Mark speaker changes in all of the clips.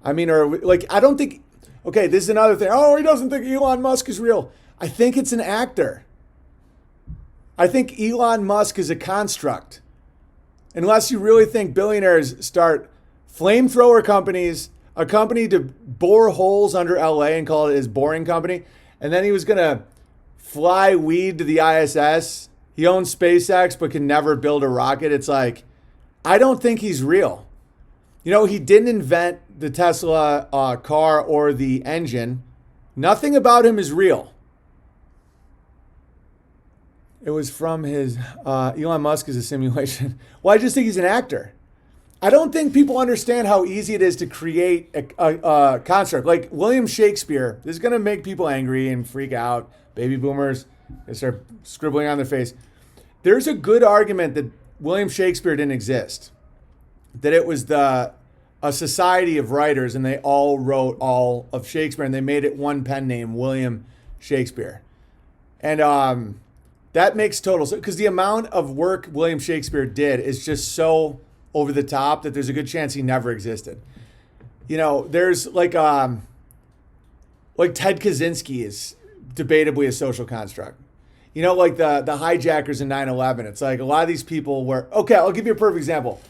Speaker 1: I mean, or like, I don't think, okay, this is another thing. Oh, he doesn't think Elon Musk is real. I think it's an actor. I think Elon Musk is a construct. Unless you really think billionaires start flamethrower companies, a company to bore holes under LA and call it his boring company, and then he was going to fly weed to the ISS. He owns SpaceX but can never build a rocket. It's like, I don't think he's real. You know, he didn't invent the Tesla car or the engine. Nothing about him is real. It was from his, Elon Musk is a simulation. Well, I just think he's an actor. I don't think people understand how easy it is to create a construct. Like William Shakespeare, this is going to make people angry and freak out. Baby boomers, they start scribbling on their face. There's a good argument that William Shakespeare didn't exist. That it was a society of writers and they all wrote all of Shakespeare and they made it one pen name, William Shakespeare. And that makes total sense because the amount of work William Shakespeare did is just so over the top that there's a good chance he never existed. You know, there's like Ted Kaczynski is debatably a social construct. You know, like the hijackers in 9/11. It's like a lot of these people were, okay, I'll give you a perfect example.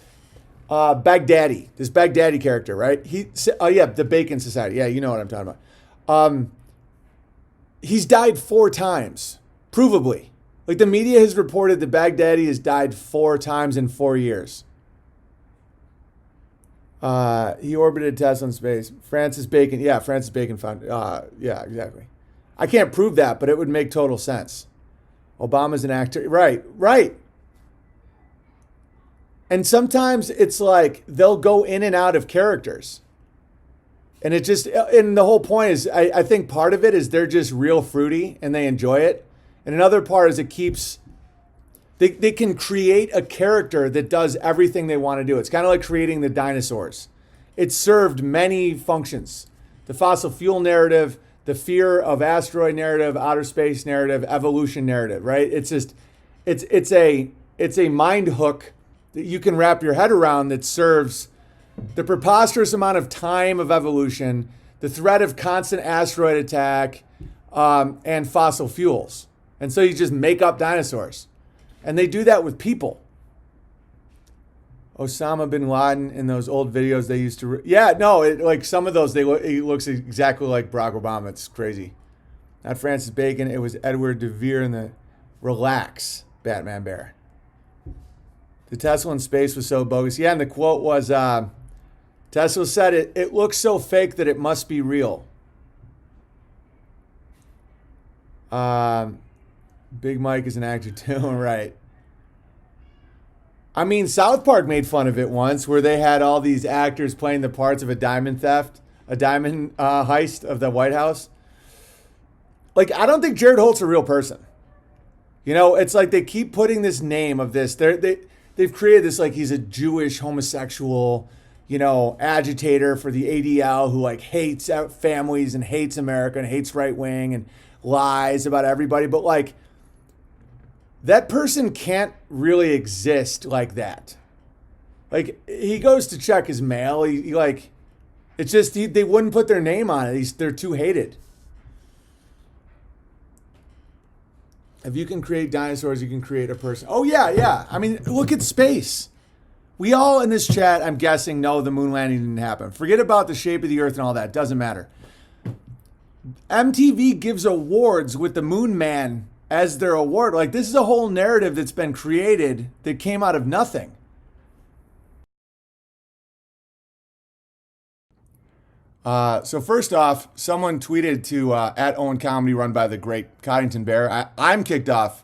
Speaker 1: Baghdadi, this Baghdadi character, right? The Bacon Society. Yeah, you know what I'm talking about. He's died 4 times, provably. Like the media has reported that Baghdadi has died 4 times in 4 years. He orbited Tesla in space. Francis Bacon. Yeah, Francis Bacon found. Yeah, exactly. I can't prove that, but it would make total sense. Obama's an actor. Right. And sometimes it's like they'll go in and out of characters. And and the whole point is, I think part of it is they're just real fruity and they enjoy it. And another part is they can create a character that does everything they want to do. It's kind of like creating the dinosaurs. It served many functions. The fossil fuel narrative, the fear of asteroid narrative, outer space narrative, evolution narrative, right? It's a mind hook that you can wrap your head around that serves the preposterous amount of time of evolution, the threat of constant asteroid attack, and fossil fuels. And so you just make up dinosaurs. And they do that with people. Osama bin Laden in those old videos they used to... like some of those, he looks exactly like Barack Obama. It's crazy. Not Francis Bacon. It was Edward de Vere in the Relax Batman Bear. The Tesla in space was so bogus. Yeah, and the quote was, Tesla said, it looks so fake that it must be real. Big Mike is an actor too, right? I mean, South Park made fun of it once where they had all these actors playing the parts of a diamond heist of the White House. Like, I don't think Jared Holt's a real person. You know, it's like they keep putting this name of this. They've created this like he's a Jewish homosexual, you know, agitator for the ADL who like hates families and hates America and hates right wing and lies about everybody. But like, that person can't really exist like that. Like he goes to check his mail. They wouldn't put their name on it. They're too hated. If you can create dinosaurs, you can create a person. Oh yeah. I mean, look at space. We all in this chat, I'm guessing, know the moon landing didn't happen. Forget about the shape of the earth and all that. Doesn't matter. MTV gives awards with the Moon Man as their award. Like, this is a whole narrative that's been created that came out of nothing. So first off, someone tweeted to at Owen Comedy run by the great Coddington Bear. I'm kicked off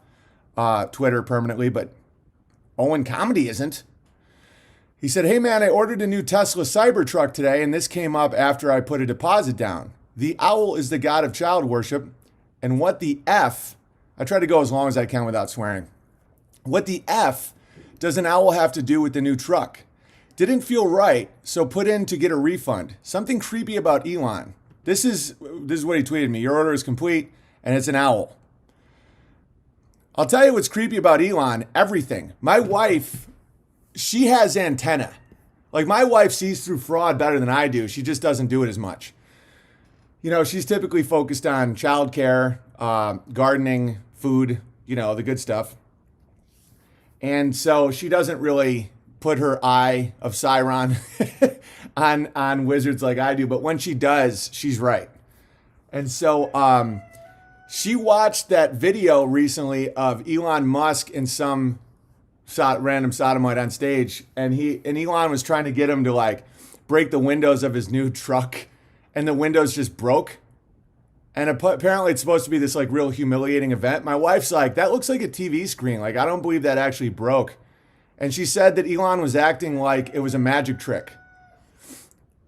Speaker 1: Twitter permanently, but Owen Comedy isn't. He said, hey man, I ordered a new Tesla Cybertruck today, and this came up after I put a deposit down. The owl is the god of child worship, and what the F, I try to go as long as I can without swearing. What the F does an owl have to do with the new truck? Didn't feel right, so put in to get a refund. Something creepy about Elon. This is what he tweeted me. Your order is complete, and it's an owl. I'll tell you what's creepy about Elon. Everything. My wife, she has antenna. Like my wife sees through fraud better than I do. She just doesn't do it as much. She's typically focused on childcare, gardening, food, the good stuff. And so she doesn't really put her eye of Sauron on wizards like I do. But when she does, she's right. And so she watched that video recently of Elon Musk and some random sodomite on stage. And Elon was trying to get him to like break the windows of his new truck. And the windows just broke. And apparently it's supposed to be this like real humiliating event. My wife's like, that looks like a TV screen. Like, I don't believe that actually broke. And she said that Elon was acting like it was a magic trick.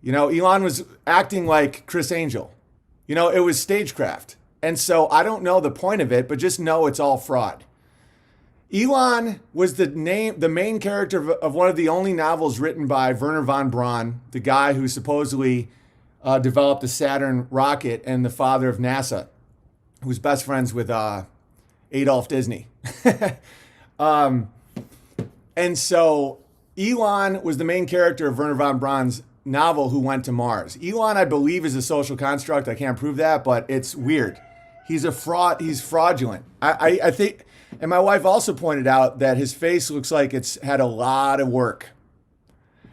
Speaker 1: Elon was acting like Chris Angel. It was stagecraft. And so I don't know the point of it, but just know it's all fraud. Elon was the main character of one of the only novels written by Wernher von Braun, the guy who supposedly developed the Saturn rocket and the father of NASA, who's best friends with Adolf Disney. And so Elon was the main character of Wernher von Braun's novel Who Went to Mars. Elon, I believe, is a social construct. I can't prove that, but it's weird. He's a fraud. He's fraudulent. I think, and my wife also pointed out that his face looks like it's had a lot of work.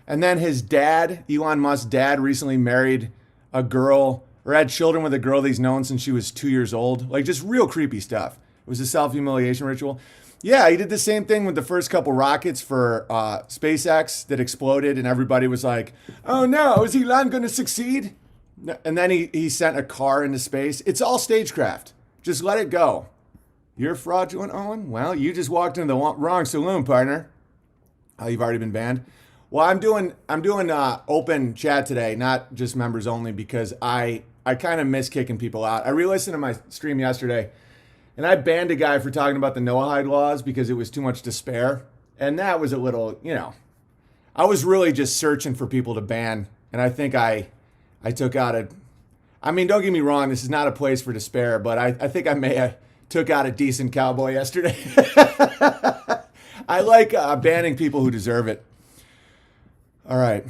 Speaker 1: And then his dad, Elon Musk's dad, recently married a girl or had children with a girl that he's known since she was 2 years old. Like just real creepy stuff. It was a self-humiliation ritual. Yeah, he did the same thing with the first couple rockets for SpaceX that exploded, and everybody was like, oh no, is Elon going to succeed? And then he sent a car into space. It's all stagecraft. Just let it go. You're fraudulent, Owen? Well, you just walked into the wrong saloon, partner. Oh, you've already been banned. Well, I'm doing open chat today, not just members only, because I kind of miss kicking people out. I re-listened to my stream yesterday, and I banned a guy for talking about the Noahide laws because it was too much despair. And that was a little, I was really just searching for people to ban. And I think I took out don't get me wrong, this is not a place for despair, but I think I may have took out a decent cowboy yesterday. I like banning people who deserve it. All right.